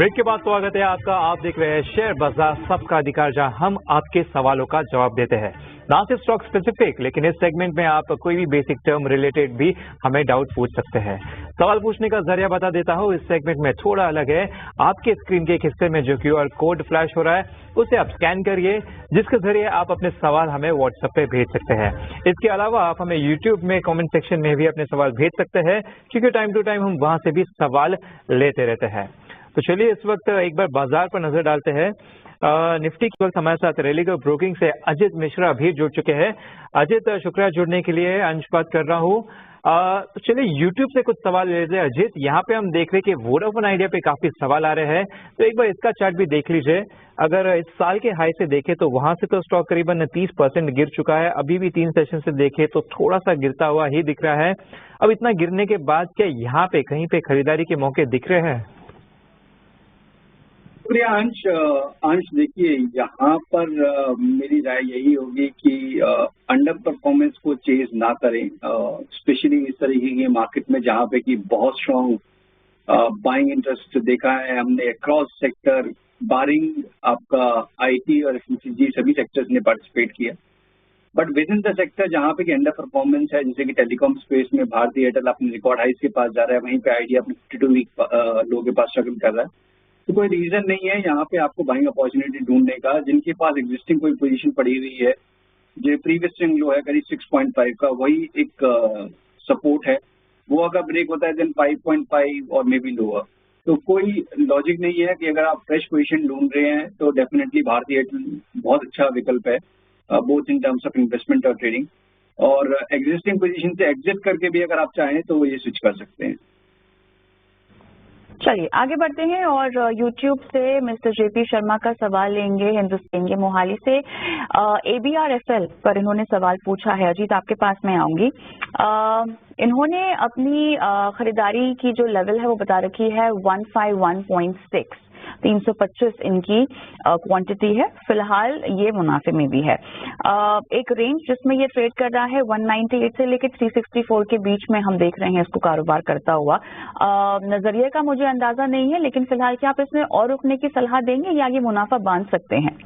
Break के बाद स्वागत है आपका। आप देख रहे हैं शेयर बाजार सबका अधिकार, जहां हम आपके सवालों का जवाब देते हैं। ना सिर्फ स्टॉक स्पेसिफिक, लेकिन इस सेगमेंट में आप कोई भी बेसिक टर्म रिलेटेड भी हमें डाउट पूछ सकते हैं। सवाल पूछने का जरिया बता देता हूं, इस सेगमेंट में थोड़ा अलग है। आपके स्क्रीन के एक हिस्से में जो QR कोड फ्लैश हो रहा है, उसे आप स्कैन करिए, जिसके जरिए आप अपने सवाल हमें व्हाट्सएप पे भेज सकते हैं। इसके अलावा आप हमें यूट्यूब में कमेंट सेक्शन में भी अपने सवाल भेज सकते हैं, क्योंकि टाइम टू टाइम हम वहां से भी सवाल लेते रहते हैं। तो चलिए इस वक्त एक बार बाजार पर नजर डालते हैं। निफ्टी के वक्त हमारे साथ रेलिगर ब्रोकिंग से अजित मिश्रा भी जुड़ चुके हैं। अजित, शुक्रिया जुड़ने के लिए। अंश बात कर रहा हूँ। तो चलिए यूट्यूब से कुछ सवाल ले लेते हैं। अजित, यहाँ पे हम देख रहे हैं कि वोडाफोन आइडिया पे काफी सवाल आ रहे हैं, तो एक बार इसका चार्ट भी देख लीजिए। अगर इस साल के हाई से देखें तो वहां से तो स्टॉक करीबन 30% गिर चुका है। अभी भी 3 सेशन से देखें तो थोड़ा सा गिरता हुआ ही दिख रहा है। अब इतना गिरने के बाद क्या यहाँ पे कहीं पे खरीदारी के मौके दिख रहे हैं? शुक्रिया अंश देखिए, यहाँ पर मेरी राय यही होगी कि अंडर परफॉर्मेंस को चेज ना करें, स्पेशली इस तरीके की मार्केट में जहाँ पे कि बहुत स्ट्रॉन्ग बाइंग इंटरेस्ट देखा है हमने अक्रॉस सेक्टर, बारिंग आपका IT और FMCG सभी सेक्टर्स ने पार्टिसिपेट किया। But with in the sector जहाँ पे कि अंडर परफॉर्मेंस है, जैसे कि टेलीकॉम स्पेस में भारती एयरटेल अपने रिकॉर्ड हाइस के पास जा रहा है, वहीं पे आइडिया अपने 52 वीक लो के पास स्ट्रगल कर रहा है। तो कोई रीजन नहीं है यहाँ पे आपको बाइंग अपॉर्चुनिटी ढूंढने का। जिनके पास एग्जिस्टिंग कोई पोजीशन पड़ी हुई है, जो प्रीवियस स्विंग लो है करीब 6.5 का, वही एक सपोर्ट है। वो अगर ब्रेक होता है देन 5.5 और मे बी लोअर। तो कोई लॉजिक नहीं है कि अगर आप फ्रेश पोजीशन ढूंढ रहे हैं तो डेफिनेटली भारतीय एयरटेल बहुत अच्छा विकल्प है, both in terms of investment और ट्रेडिंग। और एग्जिस्टिंग पोजीशन से एग्जिट करके भी अगर आप चाहें तो ये स्विच कर सकते हैं। चलिए आगे बढ़ते हैं और YouTube से मिस्टर JP शर्मा का सवाल लेंगे, हिंदुस्तान के मोहाली से। ABRFL पर इन्होंने सवाल पूछा है। अजीत, आपके पास मैं आऊंगी। इन्होंने अपनी खरीदारी की जो लेवल है वो बता रखी है 151.6, 325 इनकी क्वांटिटी है। फिलहाल ये मुनाफे में भी है। एक रेंज जिसमें ये ट्रेड कर रहा है 198 से लेकर 364 के बीच में हम देख रहे हैं इसको कारोबार करता हुआ। नजरिए का मुझे अंदाजा नहीं है, लेकिन फिलहाल क्या आप इसमें और रुकने की सलाह देंगे या ये मुनाफा बांध सकते हैं?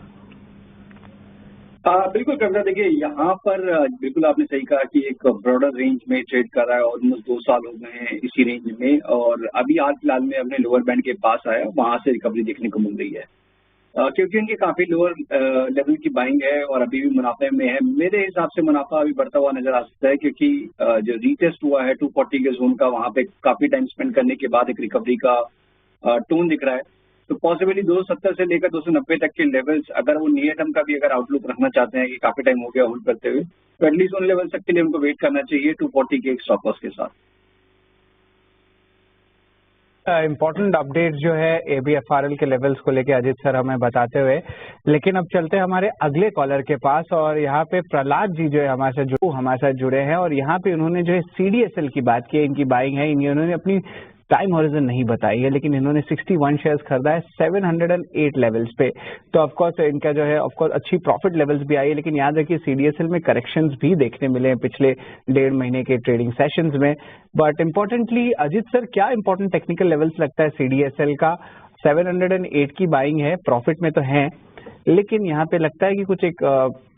बिल्कुल कविता, देखिए यहाँ पर बिल्कुल आपने सही कहा कि एक ब्रॉडर रेंज में ट्रेड कर रहा है। ऑलमोस्ट 2 साल हो गए हैं इसी रेंज में, और अभी हाल फिलहाल में अपने लोअर बैंड के पास आया, वहां से रिकवरी देखने को मिल रही है। क्योंकि उनकी काफी लोअर लेवल की बाइंग है और अभी भी मुनाफे में है। मेरे हिसाब से मुनाफा अभी बढ़ता हुआ नजर आ सकता है, क्योंकि जो रीटेस्ट हुआ है 240 के जोन का, वहां पे काफी टाइम स्पेंड करने के बाद एक रिकवरी का टोन दिख रहा है। तो पॉसिबली 270 से लेकर 290 तक के लेवल्स, अगर वो नियर टर्म का भी अगर आउटलुक रखना चाहते हैं कि काफी टाइम हो गया होल्ड करते हुए, तो एटलीस्ट उन लेवल्स तक के लिए उनको वेट करना चाहिए 240 के एक स्टॉप लॉस के साथ। इम्पोर्टेंट अपडेट जो है ABFRL के लेवल्स को लेके अजित सर हमें बताते हुए, लेकिन अब चलते हैं हमारे अगले कॉलर के पास। और यहाँ पे प्रहलाद जी जो है हमारे साथ जुड़े हैं, और यहाँ पे उन्होंने जो है CDSL की बात की है, इनकी बाइंग है। इन्होंने अपनी टाइम हॉरिजन नहीं बताई है, लेकिन इन्होंने 61 शेयर्स खरीदा है 708 लेवल्स पे। तो ऑफकोर्स इनका जो है ऑफकोर्स अच्छी प्रॉफिट लेवल्स भी आई है, लेकिन याद रखिए CDSL में करेक्शंस भी देखने मिले हैं पिछले 1.5 महीने के ट्रेडिंग सेशंस में। बट इम्पोर्टेंटली अजित सर, क्या इंपॉर्टेंट टेक्निकल लेवल्स लगता है CDSL का? 708 की बाइंग है, प्रॉफिट में तो है, लेकिन यहाँ पे लगता है कि कुछ एक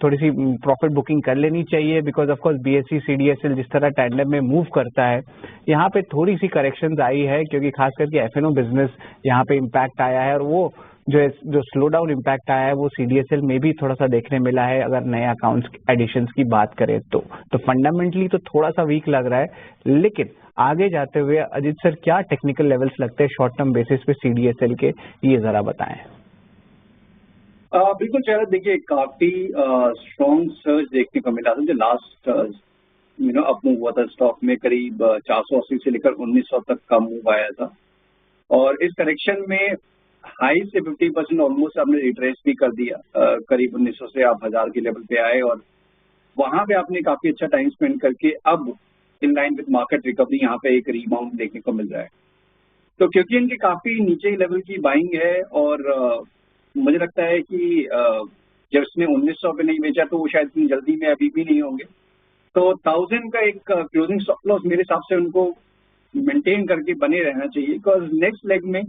थोड़ी सी प्रॉफिट बुकिंग कर लेनी चाहिए, because of course BSE CDSL जिस तरह टैंडम में मूव करता है, यहाँ पे थोड़ी सी करेक्शंस आई है, क्योंकि खास करके FNO बिजनेस यहाँ पे इम्पैक्ट आया है, और वो जो स्लो डाउन इम्पैक्ट आया है वो CDSL में भी थोड़ा सा देखने मिला है, अगर नए अकाउंट्स एडिशंस की बात करें तो फंडामेंटली तो थोड़ा सा वीक लग रहा है। लेकिन आगे जाते हुए अजित सर, क्या टेक्निकल लेवल्स लगते हैं शॉर्ट टर्म बेसिस पे CDSL के, ये जरा बताएं। बिल्कुल शायद, देखिए काफी स्ट्रॉन्ग सर्च देखने को मिला था। जो लास्ट अप मूव हुआ था स्टॉक में, करीब 480 से लेकर 1900 तक का मूव आया था, और इस करेक्शन में हाई से 50% ऑलमोस्ट आपने रिट्रेस भी कर दिया। करीब 1900 से आप 1000 के लेवल पे आए, और वहां पे आपने काफी अच्छा टाइम स्पेंड करके अब in line with market recovery यहाँ पे एक रीबाउंड देखने को मिल रहा है। तो क्योंकि इनके काफी नीचे लेवल की बाइंग है, और मुझे लगता है कि जब इसने 1900 पे नहीं बेचा तो वो शायद इतनी जल्दी में अभी भी नहीं होंगे। तो 1000 का एक क्लोजिंग स्टॉप लॉस मेरे हिसाब से उनको मेंटेन करके बने रहना चाहिए, बिकॉज नेक्स्ट लेग में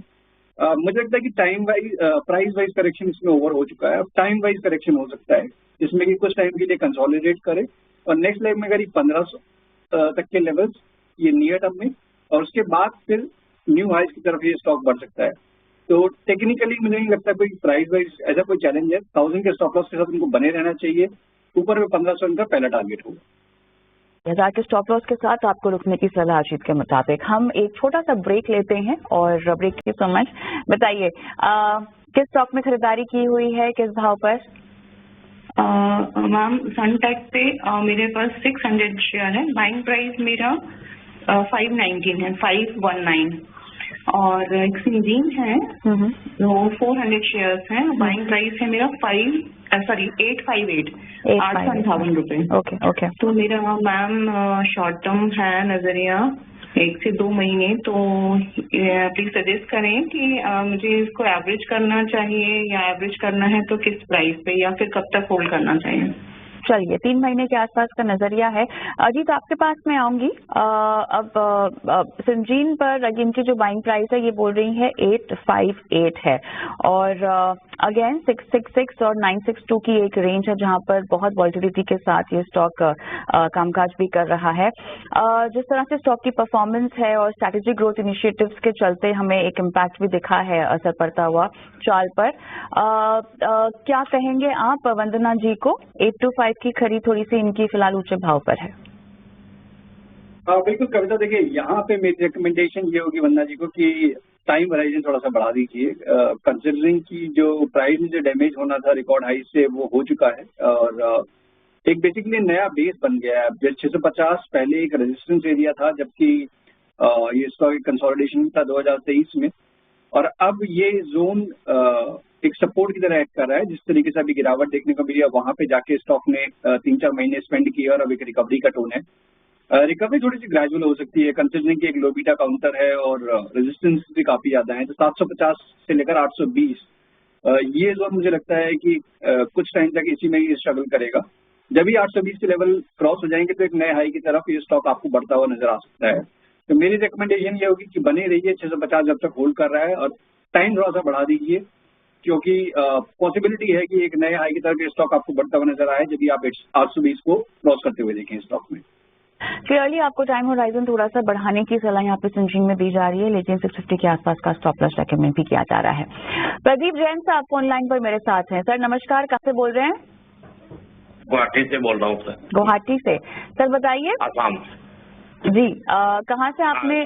मुझे लगता है कि time wise price wise correction इसमें ओवर हो चुका है। अब टाइम वाइज करेक्शन हो सकता है जिसमें कि कुछ टाइम के लिए कंसोलिडेट करे और नेक्स्ट लेवल में करीब 1500 तक के लेवल्स ये नियर टर्म में, और उसके बाद फिर न्यू हाइज की तरफ ये स्टॉक बढ़ सकता है। तो टेक्निकली मुझे नहीं लगता कोई प्राइस वाइज ऐसा कोई चैलेंज है। 1000 के स्टॉप लॉस के साथ उनको बने रहना चाहिए। ऊपर में 1500 इनका पहला टारगेट होगा। 1000 के स्टॉप लॉस के साथ आपको रुकने की सलाह अजीत के मुताबिक। हम एक छोटा सा ब्रेक लेते हैं और ब्रेक की सो मच। बताइए किस स्टॉक में खरीदारी की हुई है, किस भाव पर? मैम सनटेक पे मेरे पास 600 शेयर है। बाइंग प्राइस मेरा 519 है, 519। और एक सिंजीन है वो 400 शेयर्स हैं। बाइंग प्राइस है मेरा 858 ₹858। Okay okay. तो मेरा मैम शॉर्ट टर्म है नजरिया 1 से 2 महीने। तो प्लीज सजेस्ट करें कि मुझे इसको एवरेज करना चाहिए या एवरेज करना है तो किस प्राइस पे, या फिर कब तक होल्ड करना चाहिए? चलिए 3 महीने के आसपास का नजरिया है। अजीत आपके पास मैं आऊंगी। अब सिंजीन पर इनकी जो बाइंग प्राइस है ये बोल रही है 858 है, और अगेन 666 और 962 की एक रेंज है जहां पर बहुत वॉल्टिलिटी के साथ ये स्टॉक कामकाज भी कर रहा है। जिस तरह से स्टॉक की परफॉर्मेंस है और स्ट्रैटेजिक ग्रोथ इनिशिएटिव्स के चलते हमें एक इम्पैक्ट भी दिखा है असर पड़ता हुआ चाल पर। क्या कहेंगे आप वंदना जी को? 825 की खरीद थोड़ी सी इनकी फिलहाल ऊंचे भाव पर है। बिल्कुल कविता, देखिए यहाँ पे मेरी रिकमेंडेशन ये होगी वंदना जी को कि टाइम होराइजन थोड़ा सा बढ़ा दीजिए। कंसिडरिंग की जो प्राइस में जो डैमेज होना था रिकॉर्ड हाई से वो हो चुका है, और एक बेसिकली नया बेस बन गया है। 650 पहले एक रेजिस्टेंस एरिया था, जबकि ये स्टॉक कंसोलिडेशन था 2023 में, और अब ये जोन एक सपोर्ट की तरह एक्ट कर रहा है। जिस तरीके से अभी गिरावट देखने को मिली है वहां पे जाके स्टॉक ने 3-4 महीने स्पेंड किए और अब एक रिकवरी का टोन है। रिकवरी थोड़ी सी ग्रेजुअल हो सकती है कंसिडरिंग कि एक लो बीटा काउंटर है और रेजिस्टेंस भी काफी ज्यादा है। तो 750 से लेकर 820 ये जोन मुझे लगता है कि कुछ टाइम तक इसी में ही स्ट्रगल करेगा। जब भी 820 के लेवल क्रॉस हो जाएंगे तो एक नए हाई की तरफ ये स्टॉक आपको बढ़ता हुआ नजर आ सकता है। तो मेरी रिकमेंडेशन ये होगी कि बने रहिए 650 जब तक होल्ड कर रहा है, और टाइम थोड़ा सा बढ़ा दीजिए, क्योंकि पॉसिबिलिटी है कि एक नए हाई की तरफ स्टॉक आपको बढ़ता हुआ नजर आए जब आप 820 को क्रॉस करते हुए देखें स्टॉक में। क्लियरली आपको टाइम होराइजन थोड़ा सा बढ़ाने की सलाह यहाँ पे सिंजीन में दी जा रही है, लेकिन 650 के आसपास का स्टॉप लॉस रेकमेंड भी किया जा रहा है। प्रदीप जैन साहब ऑनलाइन पर मेरे साथ हैं। सर नमस्कार, कहाँ से बोल रहे हैं? गुवाहाटी से बोल रहा हूँ सर। गुवाहाटी से। सर बताइए। आसाम जी, कहाँ से आपने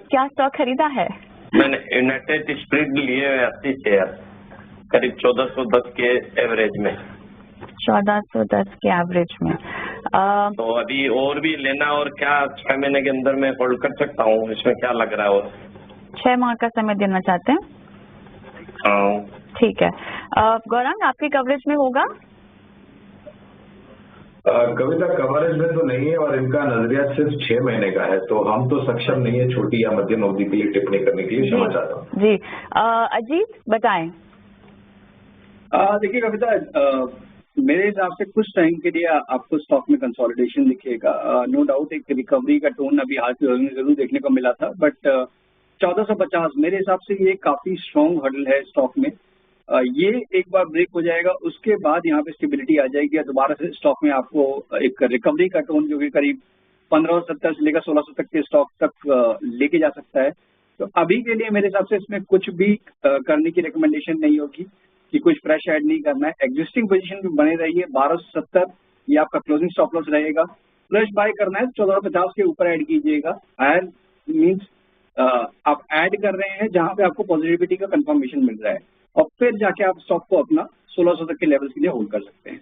क्या स्टॉक खरीदा है? मैंने यूनाइटेड स्पिरिट लिए 80 शेयर करीब 1410 के एवरेज में। 1410 के एवरेज में। तो अभी और भी लेना, और क्या 6 महीने के अंदर मैं होल्ड कर सकता हूँ? इसमें क्या लग रहा है? और 6 माह का समय देना चाहते हैं? हाँ ठीक है। गौरांग आपकी कवरेज में होगा? कविता कवरेज में तो नहीं है, और इनका नजरिया सिर्फ 6 महीने का है, तो हम तो सक्षम नहीं है छोटी या मध्यम अवधि के लिए टिप्पणी करने के लिए। क्षमा चाहता हूँ जी। अजीत बताएं। देखिए कविता, मेरे हिसाब से कुछ टाइम के लिए आपको स्टॉक में कंसोलिडेशन दिखेगा। नो डाउट एक रिकवरी का टोन अभी हाल फिलहाल में जरूर देखने को मिला था, बट 1450 मेरे हिसाब से ये काफी स्ट्रॉन्ग हर्डल है स्टॉक में। ये एक बार ब्रेक हो जाएगा उसके बाद यहाँ पे स्टेबिलिटी आ जाएगी, या दोबारा से स्टॉक में आपको एक रिकवरी का टोन जो कि करीब 1570 से लेकर 1600 तक के स्टॉक तक लेके जा सकता है। तो अभी के लिए मेरे हिसाब से इसमें कुछ भी करने की रिकमेंडेशन नहीं होगी कि कुछ फ्रेश ऐड नहीं करना है। एग्जिस्टिंग पोजीशन में बने रहिए। 1270 ये आपका क्लोजिंग स्टॉप लॉस रहेगा। फ्रेश बाय करना है 1450 के ऊपर ऐड कीजिएगा। हायर मीन्स आप ऐड कर रहे हैं जहां पे आपको पॉजिटिविटी का कंफर्मेशन मिल रहा है, और फिर जाके आप स्टॉक को अपना 1600 तक के लेवल्स के लिए होल्ड कर सकते हैं।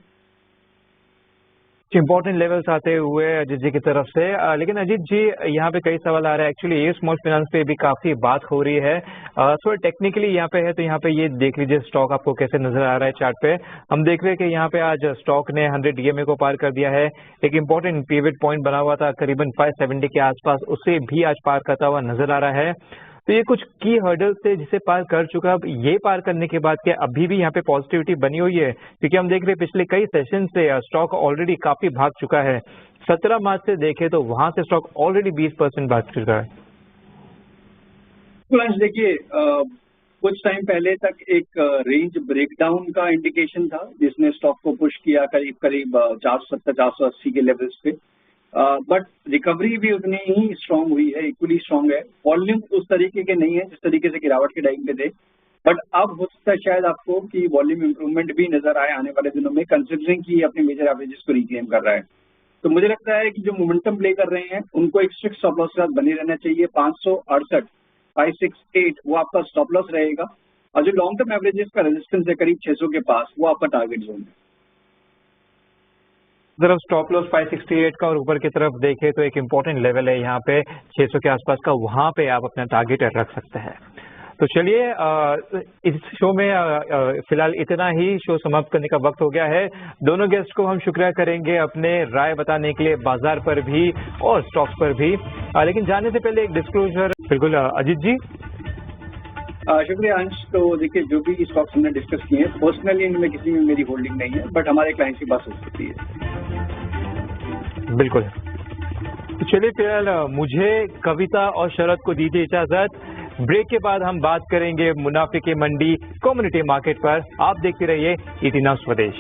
इंपॉर्टेंट लेवल्स आते हुए अजीत जी की तरफ से। लेकिन अजीत जी यहाँ पे कई सवाल आ रहा है। एक्चुअली ये स्मॉल फाइनेंस पे भी काफी बात हो रही है। थोड़ा टेक्निकली यहाँ पे है, तो यहाँ पे ये देख लीजिए स्टॉक आपको कैसे नजर आ रहा है चार्ट पे। हम देख रहे हैं कि यहाँ पे आज स्टॉक ने 100 EMA को पार कर दिया है। एक इंपॉर्टेंट पिवट पॉइंट बना हुआ था करीबन 570 के आसपास, उससे भी आज पार करता हुआ नजर आ रहा है। तो ये कुछ की हर्डल थे जिसे पार कर चुका। अब ये पार करने के बाद क्या अभी भी यहाँ पे पॉजिटिविटी बनी हुई है? क्योंकि हम देख रहे हैं पिछले कई सेशन से स्टॉक ऑलरेडी काफी भाग चुका है। 17 मार्च से देखे तो वहां से स्टॉक ऑलरेडी 20% भाग चुका है। देखिए कुछ टाइम पहले तक एक रेंज ब्रेकडाउन का इंडिकेशन था जिसने स्टॉक को पुश किया करीब करीब 470 480 के लेवल्स पे, बट रिकवरी भी उतनी ही स्ट्रांग हुई है, इक्वली स्ट्रांग है। वॉल्यूम उस तरीके के नहीं है जिस तरीके से गिरावट के टाइम पे थे, बट अब हो सकता है शायद आपको कि वॉल्यूम इंप्रूवमेंट भी नजर आए आने वाले दिनों में, कंसिडरिंग कि अपने मेजर एवरेजेस को रिक्लेम कर रहा है। तो मुझे लगता है कि जो मोमेंटम प्ले कर रहे हैं उनको एक स्ट्रिक्ट स्टॉप लॉस के साथ बने रहना चाहिए। 568 568 वो आपका स्टॉप लॉस रहेगा, और जो लॉन्ग टर्म एवरेजेस का रेजिस्टेंस है करीब 600 के पास, वो आपका टारगेट जोन है। अगर स्टॉप लॉस 568 का और ऊपर की तरफ देखें तो एक इम्पोर्टेंट लेवल है यहाँ पे 600 के आसपास का, वहां पे आप अपना टारगेट रख सकते हैं। तो चलिए इस शो में फिलहाल इतना ही, शो समाप्त करने का वक्त हो गया है। दोनों गेस्ट को हम शुक्रिया करेंगे अपने राय बताने के लिए बाजार पर भी और स्टॉक्स पर भी, लेकिन जाने से पहले एक डिस्क्लोजर। बिल्कुल अजीत जी। शुक्रिया अंश। तो देखिए जो भी स्टॉक्स हमने डिस्कस किए हैं पर्सनली इनमें किसी में मेरी होल्डिंग नहीं है, बट हमारे क्लाइंट्स की बात हो सकती है। बिल्कुल। तो चलिए फिलहाल मुझे, कविता और शरद को दीजिए इजाजत। ब्रेक के बाद हम बात करेंगे मुनाफे की मंडी कम्युनिटी मार्केट पर। आप देखते रहिए ET नाउ स्वदेश।